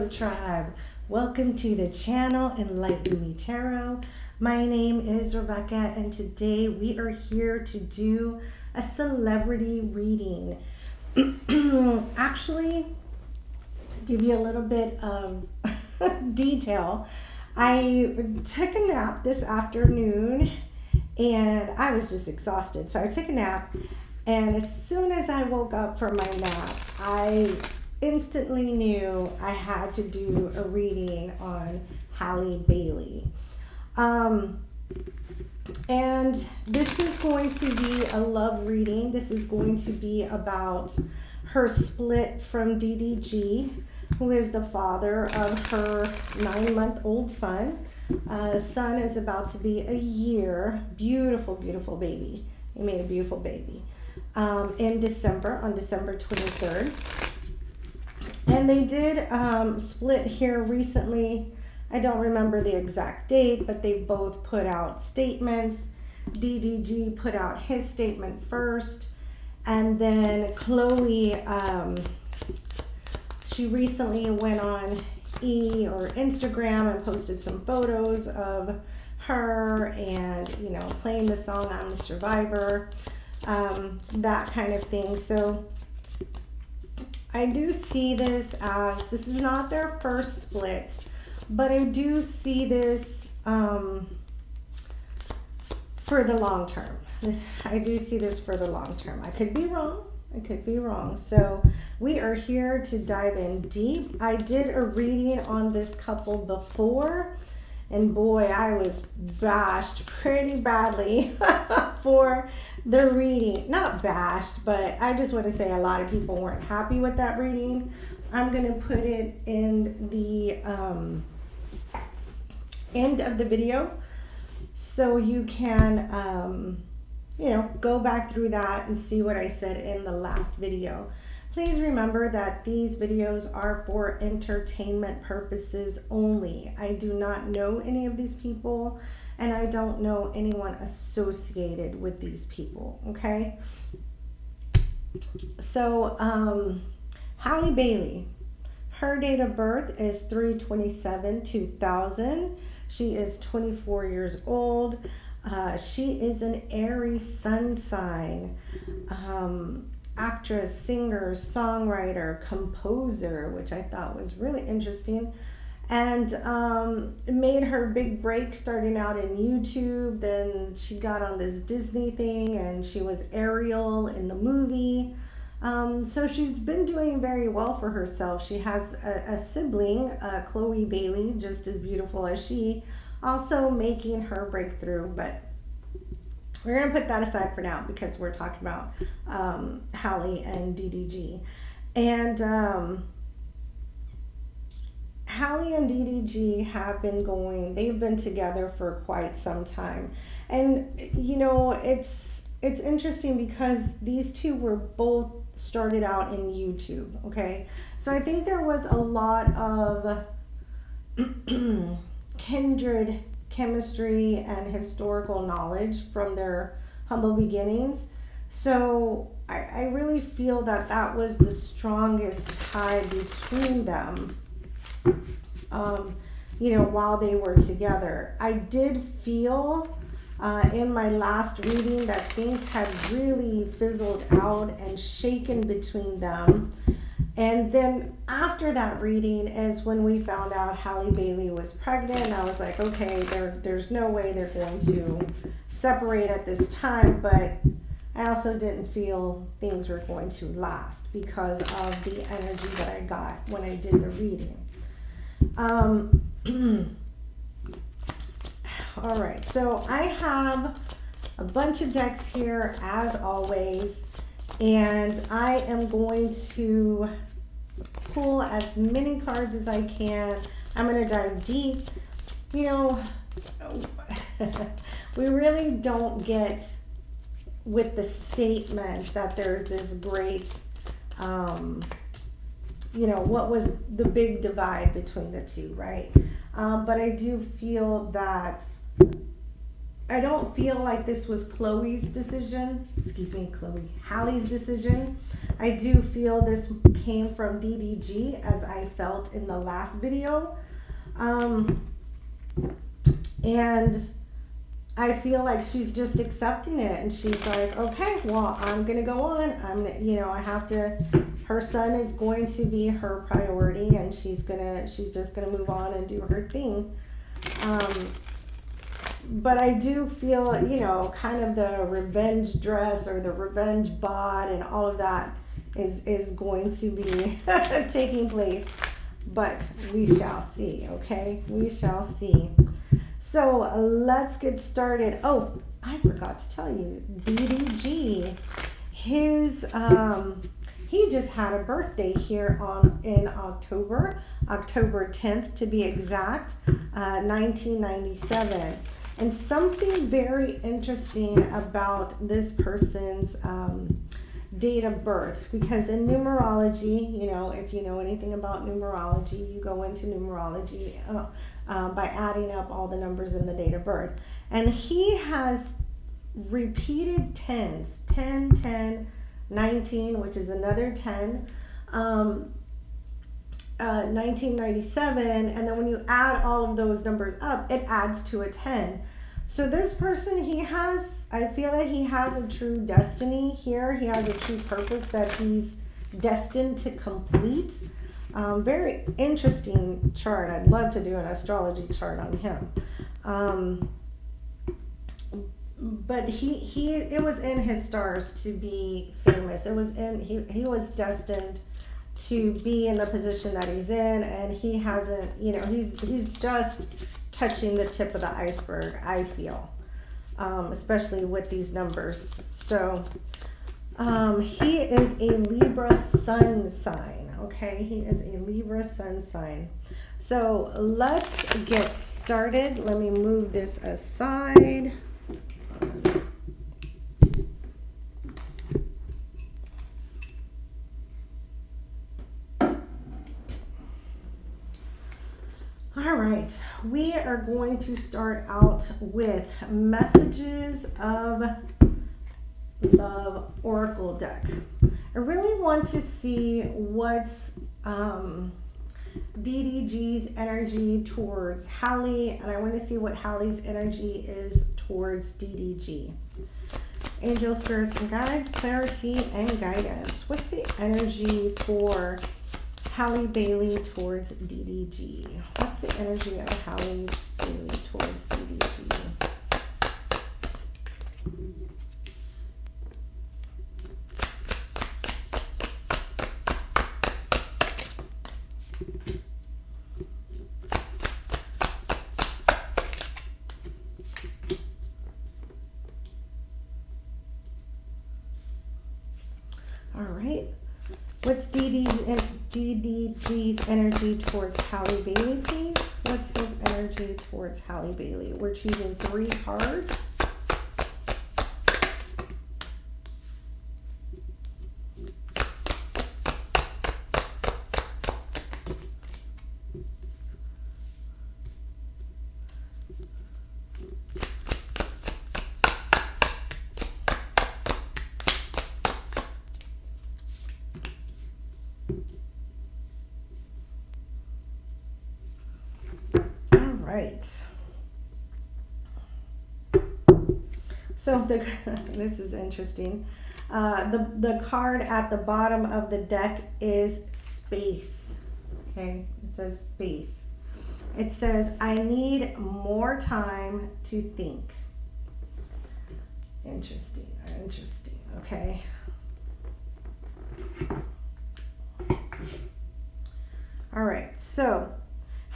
Hello tribe, welcome to the channel Enlighten Me Tarot. My name is Rebecca and today we are here to do a celebrity reading. Actually, give you a little bit of detail. I took a nap this afternoon and I was just exhausted, so I took a nap, and as soon as I woke up from my nap, I instantly knew I had to do a reading on Haille Bailey. And this is going to be a love reading. This is going to be about her split from DDG, who is the father of her 9-month-old son. Son is about to be a year. Beautiful, beautiful baby. He made a beautiful baby in December, on December 23rd. And they did split here recently. I don't remember the exact date, but they both put out statements. DDG put out his statement first, and then Chloe, she recently went on Instagram and posted some photos of her and, you know, playing the song I'm a Survivor, that kind of thing. So I do see this as, this is not their first split, but I do see this for the long term. I do see this for the long term. I could be wrong. I could be wrong. So we are here to dive in deep. I did a reading on this couple before, and boy, I was bashed pretty badly for the reading. Not bashed, but I just want to say a lot of people weren't happy with that reading. I'm going to put it in the end of the video so you can go back through that and see what I said in the last video. Please remember that these videos are for entertainment purposes only. I do not know any of these people, and I don't know anyone associated with these people, okay? So, Haille Bailey, her date of birth is 3/27/2000. She is 24 years old. She is an Aries sun sign, actress, singer, songwriter, composer, which I thought was really interesting, and made her big break starting out in YouTube. Then she got on this Disney thing and she was Ariel in the movie. So she's been doing very well for herself. She has a sibling, Chloe Bailey, just as beautiful as she, also making her breakthrough, but we're going to put that aside for now because we're talking about Haille and DDG. And Haille and DDG have been they've been together for quite some time. And, you know, it's interesting because these two were both started out in YouTube, okay? So I think there was a lot of kindred chemistry and historical knowledge from their humble beginnings. So I really feel that that was the strongest tie between them, while they were together. I did feel in my last reading that things had really fizzled out and shaken between them. And then after that reading is when we found out Haille Bailey was pregnant, and I was like, okay, there's no way they're going to separate at this time, but I also didn't feel things were going to last because of the energy that I got when I did the reading. All right, so I have a bunch of decks here as always, and I am going to pull as many cards as I can. I'm going to dive deep. You know, we really don't get with the statements that there's this great, what was the big divide between the two, right? But I do feel that I don't feel like this was Chloe's decision. Excuse me, Hallie's decision. I do feel this came from DDG, as I felt in the last video. And I feel like she's just accepting it, and she's like, okay, well, I'm gonna go on. I have to. Her son is going to be her priority, and she's just gonna move on and do her thing. But I do feel, kind of the revenge dress or the revenge bod and all of that is going to be taking place. But we shall see, okay? We shall see. So let's get started. Oh, I forgot to tell you, DDG, he just had a birthday here in October 10th to be exact, 1997. And something very interesting about this person's date of birth, because in numerology, if you know anything about numerology, you go into numerology by adding up all the numbers in the date of birth. And he has repeated 10s, 10, 10, 19, which is another 10, 1997, and then when you add all of those numbers up, it adds to a 10. So this person, I feel that he has a true destiny here. He has a true purpose that he's destined to complete. Very interesting chart. I'd love to do an astrology chart on him. But it was in his stars to be famous. He was destined to be in the position that he's in, and he hasn't, he's just touching the tip of the iceberg, I feel, especially with these numbers. So he is a Libra sun sign, okay? He is a Libra sun sign. So let's get started. Let me move this aside. All right, we are going to start out with Messages of Love Oracle deck. I really want to see what's DDG's energy towards Haille, and I want to see what Hallie's energy is towards DDG. Angel, spirits, and guides, clarity, and guidance. What's the energy for Haille Bailey towards DDG? What's the energy of Haille Bailey towards DDG? All right. What's DDG's energy towards Haille Bailey, please? What's his energy towards Haille Bailey? We're choosing 3 cards. Right. So this is interesting. The card at the bottom of the deck is space. Okay, it says space. It says, I need more time to think. Interesting. Okay. All right, so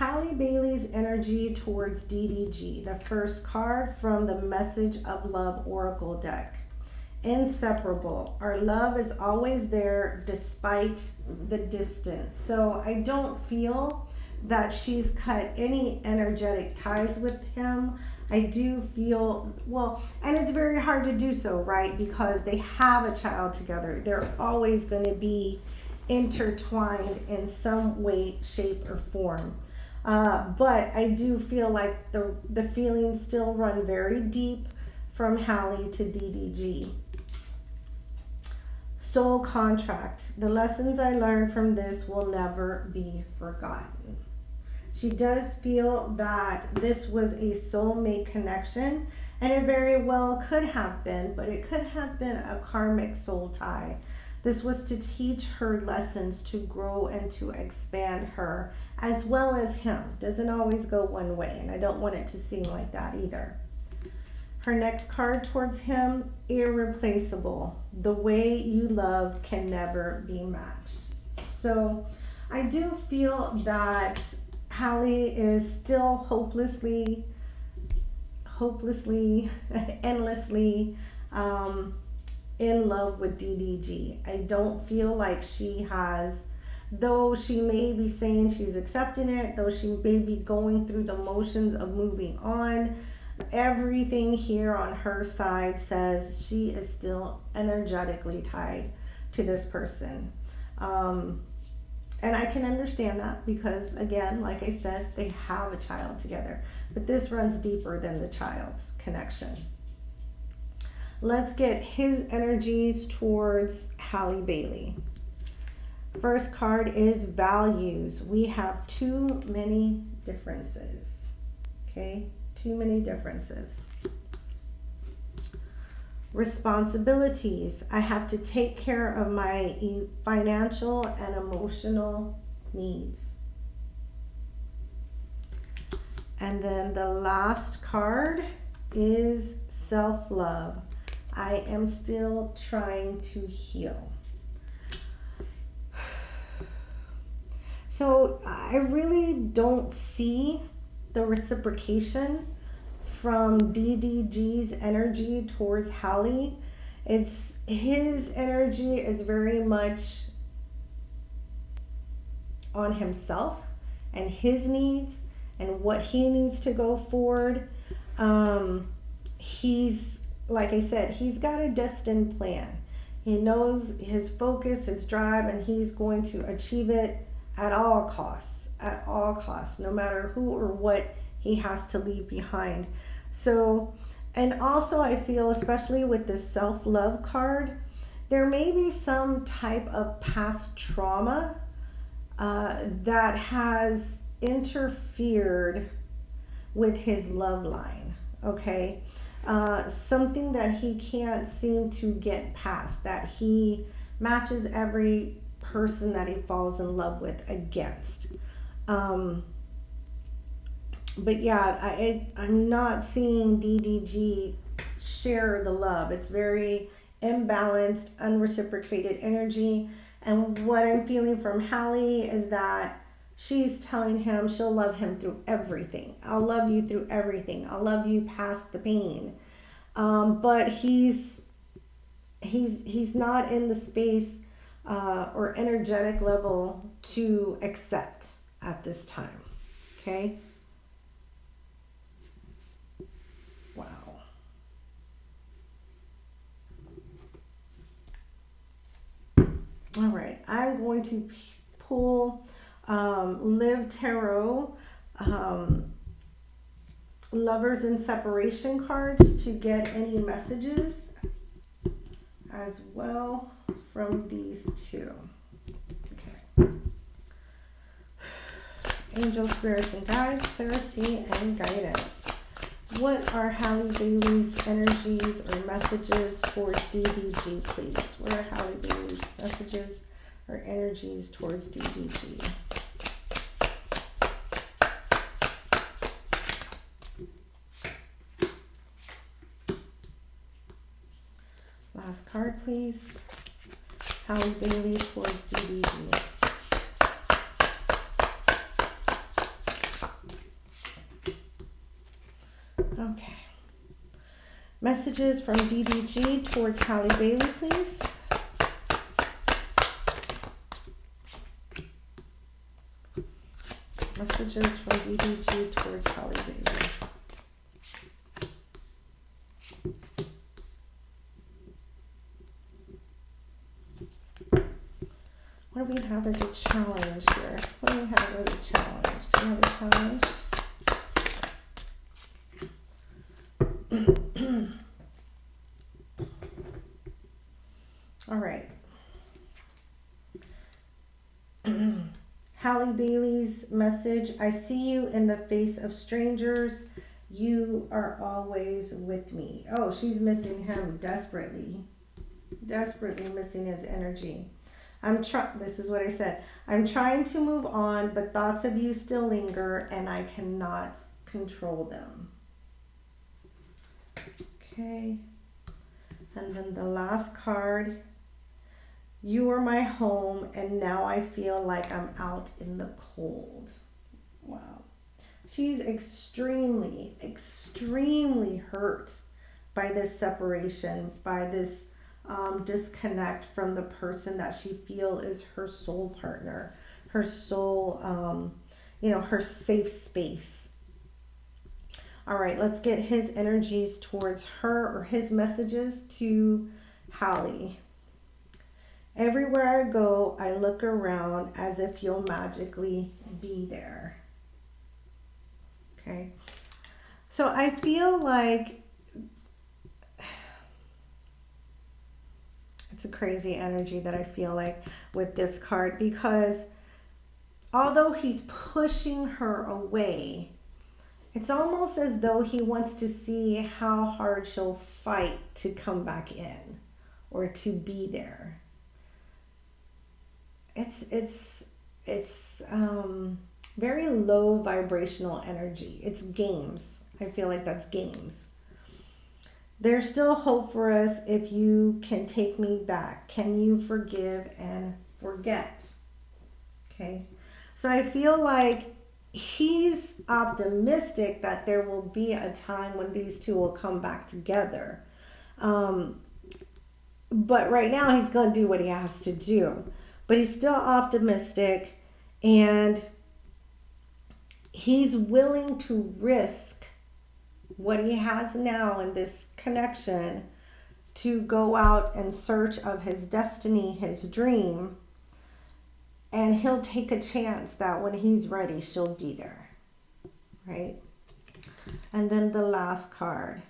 Haille Bailey's energy towards DDG. The first card from the Message of Love Oracle deck. Inseparable. Our love is always there despite the distance. So I don't feel that she's cut any energetic ties with him. I do feel, well, and it's very hard to do so, right? Because they have a child together. They're always going to be intertwined in some way, shape, or form. But I do feel like the feelings still run very deep from Haille to DDG. Soul contract. The lessons I learned from this will never be forgotten. She does feel that this was a soulmate connection, and it very well could have been, but it could have been a karmic soul tie. This was to teach her lessons, to grow and to expand her, as well as him. Doesn't always go one way, and I don't want it to seem like that either. Her next card towards him, irreplaceable. The way you love can never be matched. So I do feel that Haille is still hopelessly, endlessly in love with DDG. I don't feel like she has, though she may be saying she's accepting it, though she may be going through the motions of moving on, everything here on her side says she is still energetically tied to this person. And I can understand that because, again, like I said, they have a child together. But this runs deeper than the child's connection. Let's get his energies towards Halle Bailey. First card is values. We have too many differences. Okay? Too many differences. Responsibilities. I have to take care of my financial and emotional needs. And then the last card is self-love. I am still trying to heal. So I really don't see the reciprocation from DDG's energy towards Halle. It's his energy is very much on himself and his needs and what he needs to go forward. He's, like I said, he's got a destined plan. He knows his focus, his drive, and he's going to achieve it at all costs, no matter who or what he has to leave behind. So, and also I feel, especially with this self-love card, there may be some type of past trauma that has interfered with his love line, okay? Something that he can't seem to get past, that he matches every person that he falls in love with against. But yeah, I'm not seeing DDG share the love. It's very imbalanced, unreciprocated energy. And what I'm feeling from Halle is that she's telling him she'll love him through everything. I'll love you through everything. I'll love you past the pain. But he's not in the space or energetic level to accept at this time. Okay? Wow. All right, I'm going to pull Live Tarot Lovers in Separation cards to get any messages as well from these two. Okay. Angel, spirits, and guides, clarity and guidance. What are Halle Bailey's energies or messages towards DDG, please? What are Halle Bailey's messages or energies towards DDG? Last card, please. Halle Bailey towards DDG. Okay. Messages from DDG towards Halle Bailey, please. Messages from DDG towards Halle Bailey. What do we have as a challenge here? What do we have as a challenge? Do we have a challenge? All right. Halle Bailey's message: I see you in the face of strangers. You are always with me. Oh, she's missing him desperately. Desperately missing his energy. This is what I said. I'm trying to move on, but thoughts of you still linger and I cannot control them. Okay. And then the last card. You were my home and now I feel like I'm out in the cold. Wow. She's extremely, extremely hurt by this separation, by this disconnect from the person that she feels is her soul partner, her soul, her safe space. All right, let's get his energies towards her, or his messages to Halle. Everywhere I go, I look around as if you'll magically be there. Okay. So I feel like it's a crazy energy that I feel like with this card, because although he's pushing her away, it's almost as though he wants to see how hard she'll fight to come back in or to be there. It's very low vibrational energy. It's games. I feel like that's games. There's still hope for us if you can take me back. Can you forgive and forget? Okay. So I feel like he's optimistic that there will be a time when these two will come back together. But right now he's going to do what he has to do. But he's still optimistic, and he's willing to risk what he has now in this connection to go out in search of his destiny, his dream, and he'll take a chance that when he's ready, she'll be there, right? And then the last card.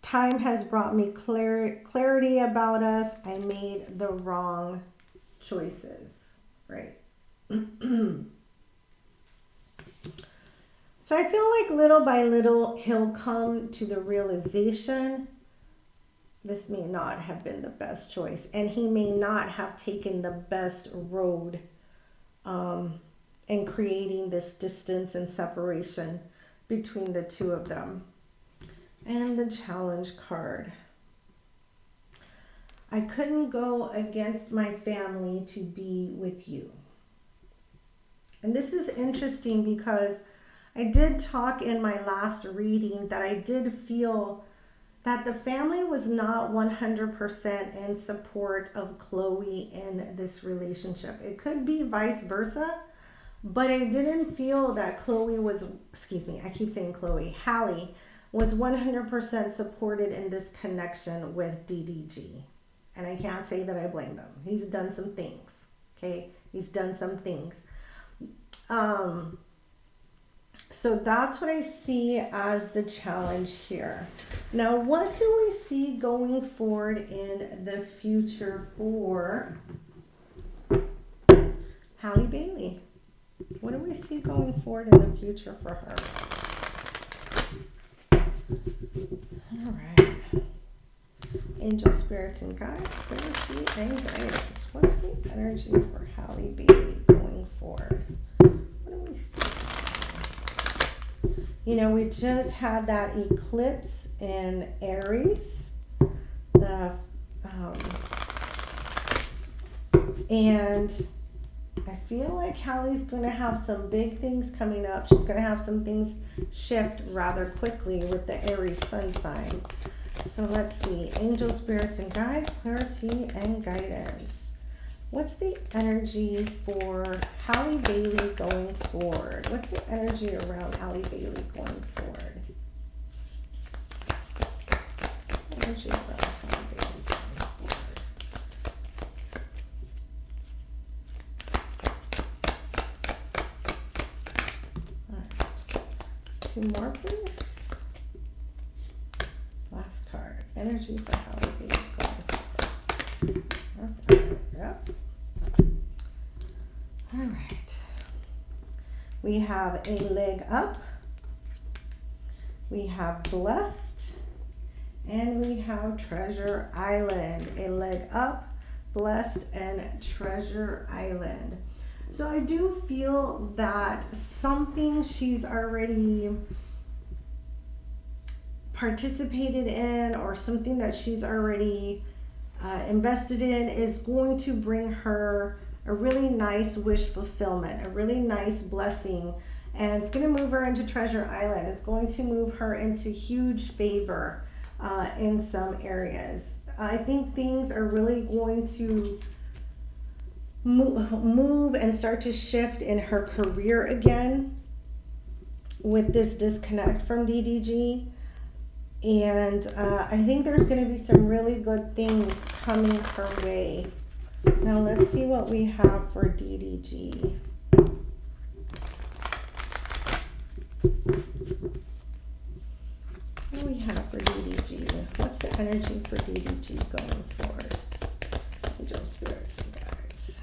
Time has brought me clarity about us. I made the wrong choices, right? So I feel like little by little he'll come to the realization this may not have been the best choice, and he may not have taken the best road in creating this distance and separation between the two of them. And the challenge card. I couldn't go against my family to be with you. And this is interesting because I did talk in my last reading that I did feel that the family was not 100% in support of Chloe in this relationship. It could be vice versa, but I didn't feel that Halle was 100% supported in this connection with DDG. And I can't say that I blame them. He's done some things, okay? He's done some things. So that's what I see as the challenge here. Now, what do we see going forward in the future for Halle Bailey? What do we see going forward in the future for her? All right. Angel, spirits, and guides, clarity, and guidance. What's the energy for Halle Bailey going forward? What do we see? You know, we just had that eclipse in Aries. And I feel like Halle's going to have some big things coming up. She's going to have some things shift rather quickly with the Aries sun sign. So let's see. Angel, spirits, and guides, clarity, and guidance. What's the energy for Halle Bailey going forward? What's the energy around Halle Bailey going forward? Energy around Halle Bailey going forward. All right. 2 more, please. energy for Halle is going. Okay. Yep. All right. We have a leg up. We have blessed. And we have Treasure Island. A leg up, blessed, and Treasure Island. So I do feel that something she's already participated in, or something that she's already invested in, is going to bring her a really nice wish fulfillment, a really nice blessing, and it's going to move her into Treasure Island. It's going to move her into huge favor in some areas. I think things are really going to move and start to shift in her career again with this disconnect from DDG. And I think there's going to be some really good things coming her way. Now let's see what we have for DDG. What do we have for DDG? What's the energy for DDG going forward? Angel, spirits, and guides.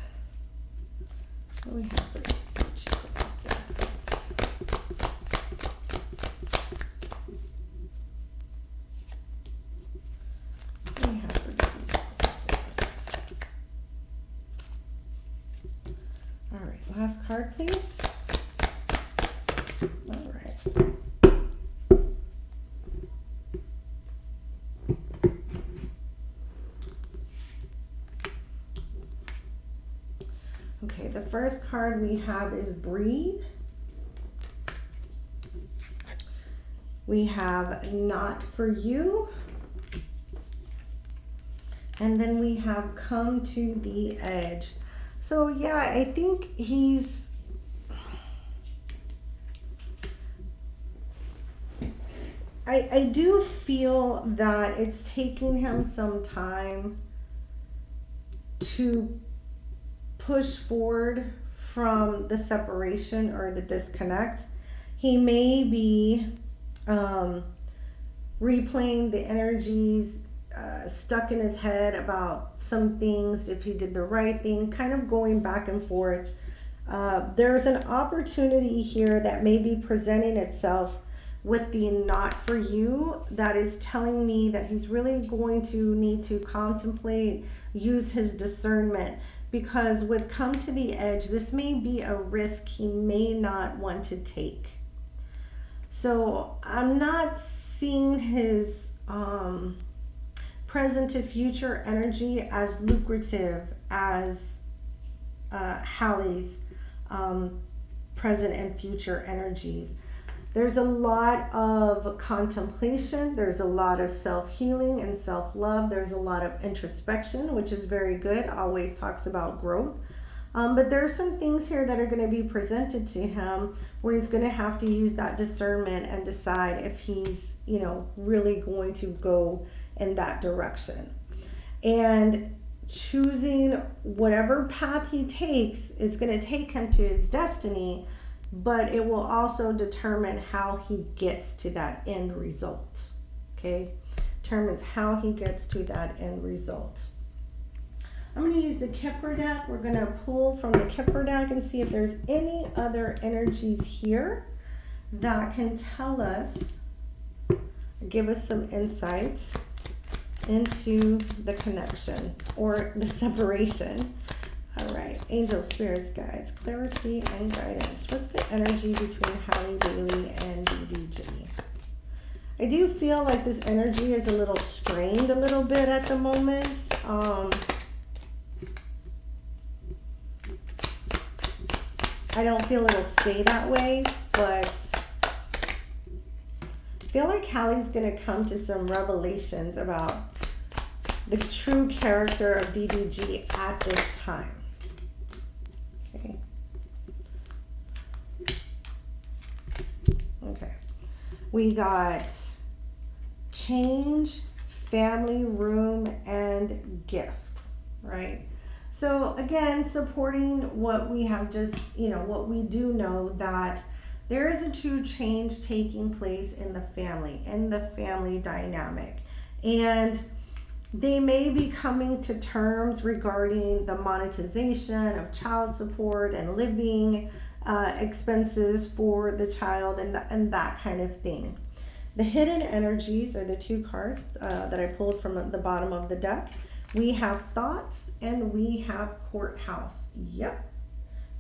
What do we have for DDG going forward? What do we have for DDG going forward? All right, last card, please. All right. Okay, the first card we have is Breathe. We have Not For You. And then we have Come to the Edge. So yeah, I think I do feel that it's taking him some time to push forward from the separation or the disconnect. He may be replaying the energies stuck in his head about some things, if he did the right thing, kind of going back and forth. There's an opportunity here that may be presenting itself with the Not For You that is telling me that he's really going to need to contemplate, use his discernment, because with Come to the Edge, this may be a risk he may not want to take. So I'm not seeing his present to future energy as lucrative as Halle's present and future energies. There's a lot of contemplation. There's a lot of self-healing and self-love. There's a lot of introspection, which is very good. Always talks about growth. But there are some things here that are going to be presented to him where he's going to have to use that discernment and decide if he's, really going to go in that direction. And choosing whatever path he takes is going to take him to his destiny, but it will also determine how he gets to that end result. Okay? Determines how he gets to that end result. I'm going to use the Kipper deck. We're going to pull from the Kipper deck and see if there's any other energies here that can tell us, give us some insights into the connection or the separation. All right, angel, spirits, guides, clarity, and guidance. What's the energy between Halle Bailey and DDG? I do feel like this energy is a little strained a little bit at the moment. I don't feel it'll stay that way, but I feel like Halle's going to come to some revelations about the true character of DDG at this time. Okay. Okay. We got change, family, room, and gift, right? So again, supporting what we have just, what we do know, that there is a true change taking place in the family dynamic. And they may be coming to terms regarding the monetization of child support and living expenses for the child and that kind of thing. The hidden energies are the two cards that I pulled from the bottom of the deck. We have thoughts and we have courthouse. Yep,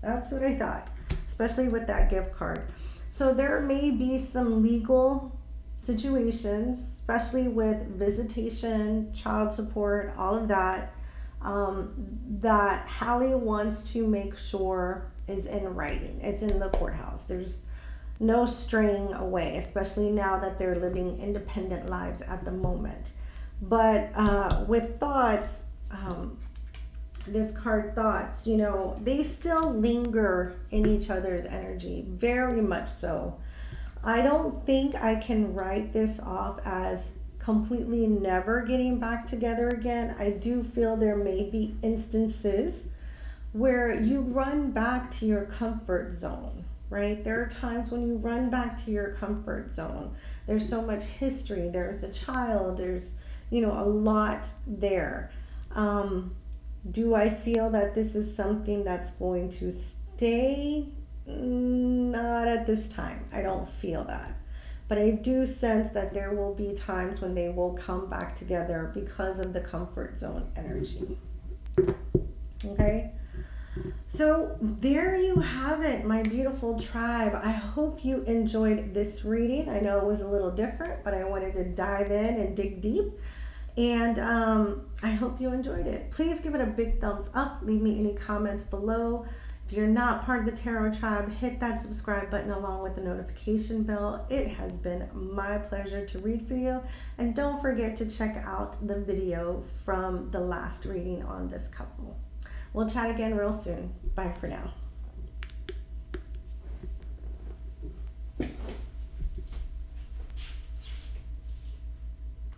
that's what I thought, especially with that gift card. So there may be some legal situations, especially with visitation, child support, all of that, that Haille wants to make sure is in writing. It's in the courthouse. There's no straying away, especially now that they're living independent lives at the moment. But with thoughts, this card thoughts, you know, they still linger in each other's energy, very much so. I don't think I can write this off as completely never getting back together again. I do feel there may be instances where you run back to your comfort zone, right? There are times when you run back to your comfort zone. There's so much history. There's a child. There's, you know, a lot there. Do I feel that this is something that's going to stay? Not at this time. I don't feel that. But I do sense that there will be times when they will come back together because of the comfort zone energy. Okay? So there you have it, my beautiful tribe. I hope you enjoyed this reading. I know it was a little different, but I wanted to dive in and dig deep. And I hope you enjoyed it. Please give it a big thumbs up. Leave me any comments below. If you're not part of the Tarot Tribe, hit that subscribe button along with the notification bell. It has been my pleasure to read for you. And don't forget to check out the video from the last reading on this couple. We'll chat again real soon. Bye for now.